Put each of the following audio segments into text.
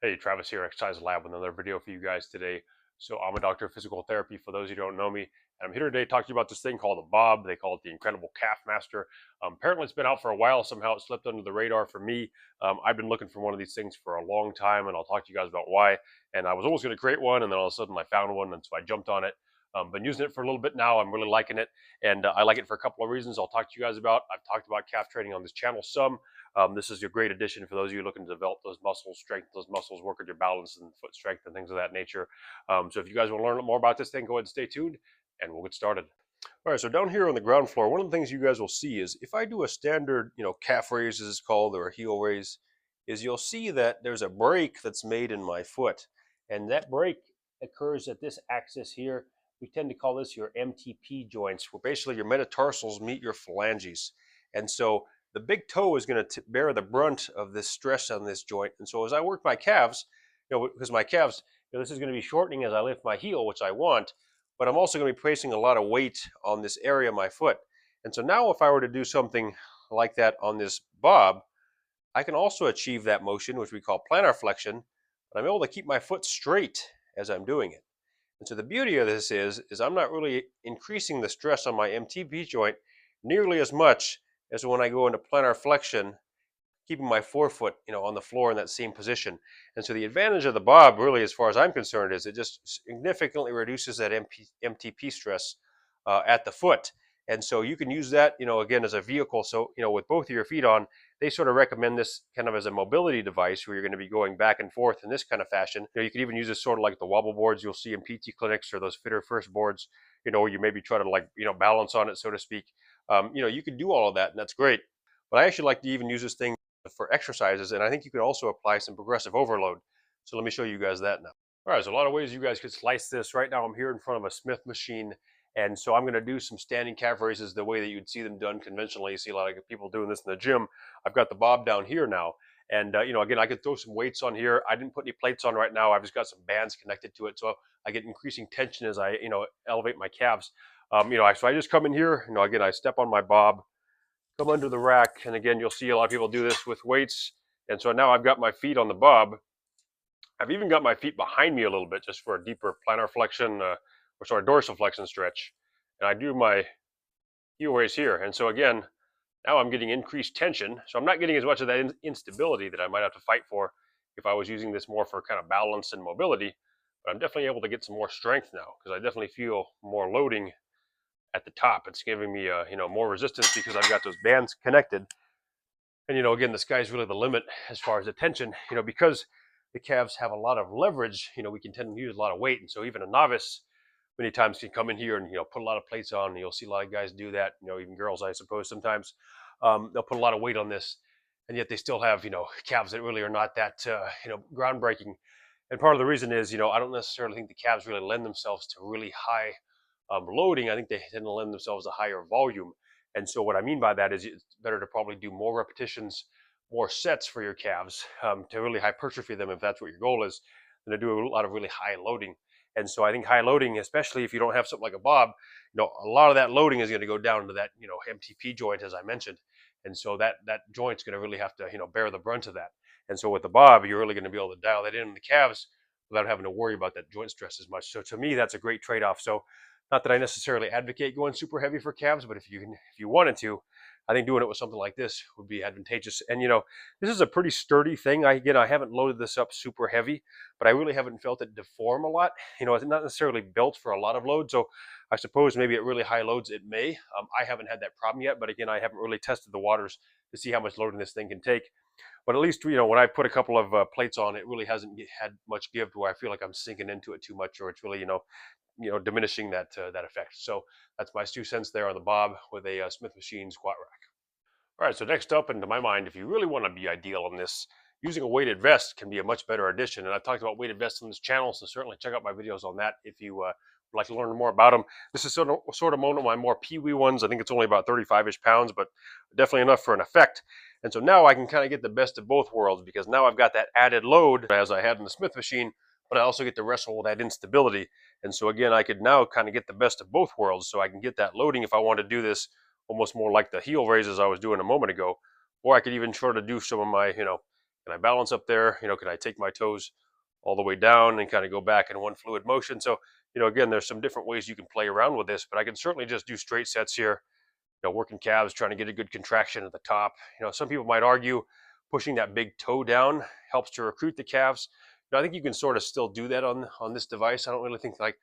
Hey, Travis here, Exercise Lab, with another video for you guys today. So I'm a doctor of physical therapy, for those who don't know me. And I'm here today talking about this thing called the Bob. They call it the Incredible Calf Master. Apparently it's been out for a while. Somehow it slipped under the radar for me. I've been looking for one of these things for a long time, and I'll talk to you guys about why. And I was almost going to create one, and then all of a sudden I found one, and so I jumped on it. Been using it for a little bit now. I'm really liking it, and I like it for a couple of reasons I'll talk to you guys about. I've talked about calf training on this channel some. This is a great addition for those of you looking to develop those muscles, strengthen those muscles, work on your balance and foot strength and things of that nature. So if you guys want to learn more about this thing, go ahead and stay tuned and we'll get started. All right, so down here on the ground floor, one of the things you guys will see is if I do a standard, calf raise as it's called, or a heel raise, is you'll see that there's a break that's made in my foot. And that break occurs at this axis here. We tend to call this your MTP joints, where basically your metatarsals meet your phalanges. And so the big toe is going to bear the brunt of this stress on this joint. And so as I work my calves, because my calves, this is going to be shortening as I lift my heel, which I want, but I'm also going to be placing a lot of weight on this area of my foot. And so now if I were to do something like that on this bob, I can also achieve that motion, which we call plantar flexion, but I'm able to keep my foot straight as I'm doing it. And so the beauty of this is I'm not really increasing the stress on my MTP joint nearly as much as when I go into plantar flexion, keeping my forefoot, on the floor in that same position. And so the advantage of the bob, really, as far as I'm concerned, is it just significantly reduces that MTP stress at the foot. And so you can use that, again, as a vehicle. So, with both of your feet on, they sort of recommend this kind of as a mobility device where you're going to be going back and forth in this kind of fashion. You can even use this sort of like the wobble boards you'll see in PT clinics, or those fitter first boards, where you maybe try to balance on it, so to speak. You can do all of that, and that's great. But I actually like to even use this thing for exercises, and I think you could also apply some progressive overload. So let me show you guys that now. All right, so a lot of ways you guys could slice this. Right now I'm here in front of a Smith machine, and so I'm going to do some standing calf raises the way that you'd see them done conventionally. You see a lot of people doing this in the gym. I've got the bob down here now, and again, I could throw some weights on here. I didn't put any plates on right now. I've just got some bands connected to it, so I get increasing tension as I elevate my calves. So I just come in here. Again, I step on my bob, come under the rack, and again, you'll see a lot of people do this with weights. And so now I've got my feet on the bob. I've even got my feet behind me a little bit just for a deeper plantar flexion, dorsal flexion stretch. And I do my heel raise here. And so again, now I'm getting increased tension. So I'm not getting as much of that instability that I might have to fight for if I was using this more for kind of balance and mobility. But I'm definitely able to get some more strength now, because I definitely feel more loading at the top. It's giving me more resistance because I've got those bands connected. And again, the sky's really the limit as far as the tension. Because the calves have a lot of leverage, we can tend to use a lot of weight. And so even a novice many times can come in here and put a lot of plates on, and you'll see a lot of guys do that, even girls, I suppose, sometimes. They'll put a lot of weight on this, and yet they still have calves that really are not that groundbreaking. And part of the reason is I don't necessarily think the calves really lend themselves to really high loading. I think they tend to lend themselves to higher volume. And so what I mean by that is it's better to probably do more repetitions, more sets for your calves, to really hypertrophy them, if that's what your goal is, than to do a lot of really high loading. And so I think high loading, especially if you don't have something like a bob, a lot of that loading is going to go down to that MTP joint, as I mentioned. And so that joint's going to really have to bear the brunt of that. And so with the bob, you're really going to be able to dial that in the calves without having to worry about that joint stress as much. So to me, that's a great trade-off. So not that I necessarily advocate going super heavy for calves, but if you wanted to, I think doing it with something like this would be advantageous. And this is a pretty sturdy thing. I haven't loaded this up super heavy, but I really haven't felt it deform a lot. It's not necessarily built for a lot of load, so I suppose maybe at really high loads it may. I haven't had that problem yet, but again, I haven't really tested the waters to see how much loading this thing can take. But at least when I put a couple of plates on, it really hasn't had much give to where I feel like I'm sinking into it too much, or it's really diminishing that effect. So that's my 2 cents there on the bob with a Smith machine squat rack. All right, so next up, and to my mind, if you really want to be ideal on this, using a weighted vest can be a much better addition. And I've talked about weighted vests on this channel, so certainly check out my videos on that if you would like to learn more about them. This is sort of one of my more peewee ones. I think it's only about 35-ish pounds, but definitely enough for an effect. And so now I can kind of get the best of both worlds, because now I've got that added load as I had in the Smith machine, but I also get to wrestle with that instability. And so again, I could now kind of get the best of both worlds. So I can get that loading if I want to do this almost more like the heel raises I was doing a moment ago, or I could even sort of do some of my, Can I balance up there? Can I take my toes all the way down and kind of go back in one fluid motion? So, again, there's some different ways you can play around with this, but I can certainly just do straight sets here, working calves, trying to get a good contraction at the top. Some people might argue pushing that big toe down helps to recruit the calves. I think you can sort of still do that on this device. I don't really think like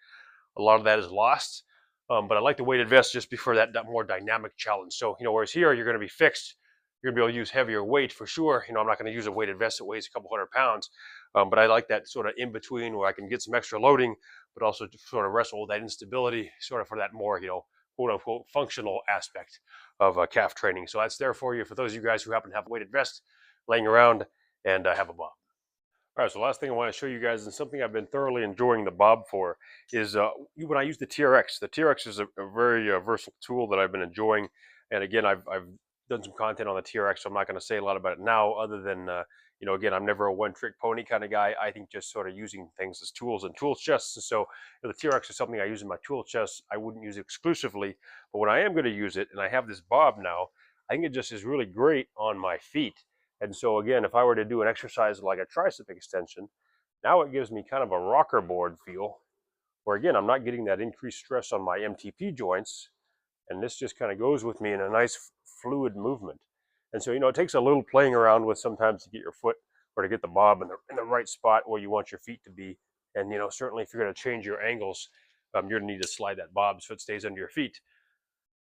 a lot of that is lost. But I like the weighted vest just before that more dynamic challenge. So, whereas here you're going to be fixed, you're going to be able to use heavier weight for sure. I'm not going to use a weighted vest that weighs a couple hundred pounds. But I like that sort of in between where I can get some extra loading, but also sort of wrestle with that instability, sort of for that more, quote unquote, functional aspect of calf training. So that's there for you for those of you guys who happen to have a weighted vest laying around and have a bob. All right, so the last thing I want to show you guys, and something I've been thoroughly enjoying the bob for, is when I use the TRX. The TRX is a very versatile tool that I've been enjoying. And again, I've done some content on the TRX, so I'm not going to say a lot about it now, other than, again, I'm never a one-trick pony kind of guy. I think just sort of using things as tools and tool chests. And so the TRX is something I use in my tool chest. I wouldn't use it exclusively, but when I am going to use it, and I have this bob now, I think it just is really great on my feet. And so again, if I were to do an exercise like a tricep extension, now it gives me kind of a rocker board feel, where again, I'm not getting that increased stress on my MTP joints, and this just kind of goes with me in a nice fluid movement. And so, it takes a little playing around with sometimes to get your foot or to get the bob in the right spot where you want your feet to be. And, certainly if you're going to change your angles, you're going to need to slide that bob so it stays under your feet.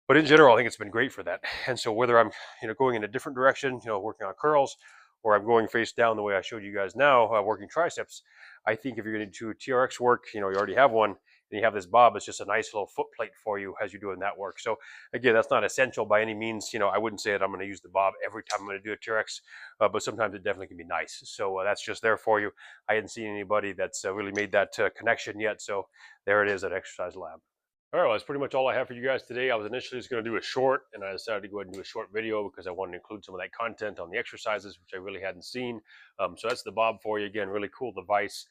But in general, I think it's been great for that. And so whether I'm, going in a different direction, working on curls, or I'm going face down the way I showed you guys now, working triceps, I think if you're going to do TRX work, you already have one, and you have this bob, it's just a nice little foot plate for you as you're doing that work. So again, that's not essential by any means. I wouldn't say that I'm going to use the bob every time I'm going to do a TRX, but sometimes it definitely can be nice. So that's just there for you. I hadn't seen anybody that's really made that connection yet. So there it is at Exercise Lab. All right, well, that's pretty much all I have for you guys today. I was initially just going to do a short, and I decided to go ahead and do a short video because I wanted to include some of that content on the exercises, which I really hadn't seen. So that's the bob for you. Again, really cool device.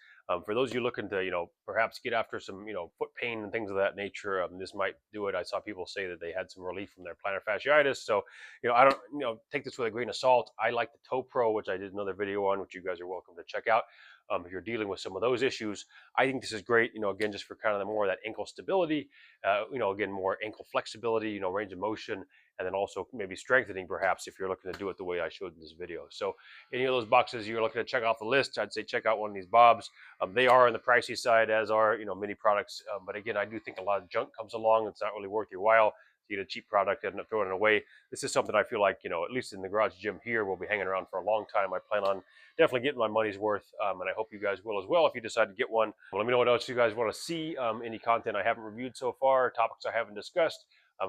For those of you looking to, perhaps get after some, foot pain and things of that nature, this might do it. I saw people say that they had some relief from their plantar fasciitis. So, I don't, take this with a grain of salt. I like the ToePro, which I did another video on, which you guys are welcome to check out. If you're dealing with some of those issues, I think this is great, again, just for kind of the more of that ankle stability, again, more ankle flexibility, range of motion, and then also maybe strengthening perhaps if you're looking to do it the way I showed in this video. So any of those boxes you're looking to check off the list, I'd say check out one of these bobs. They are on the pricey side, as are, many products. But again, I do think a lot of junk comes along. It's not really worth your while. You get a cheap product and end up throwing it away. This is something I feel like, at least in the garage gym here, we'll be hanging around for a long time. I plan on definitely getting my money's worth, and I hope you guys will as well if you decide to get one. Let me know what else you guys want to see, any content I haven't reviewed so far, topics I haven't discussed,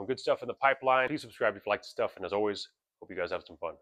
good stuff in the pipeline. Please subscribe if you like the stuff, and as always, hope you guys have some fun.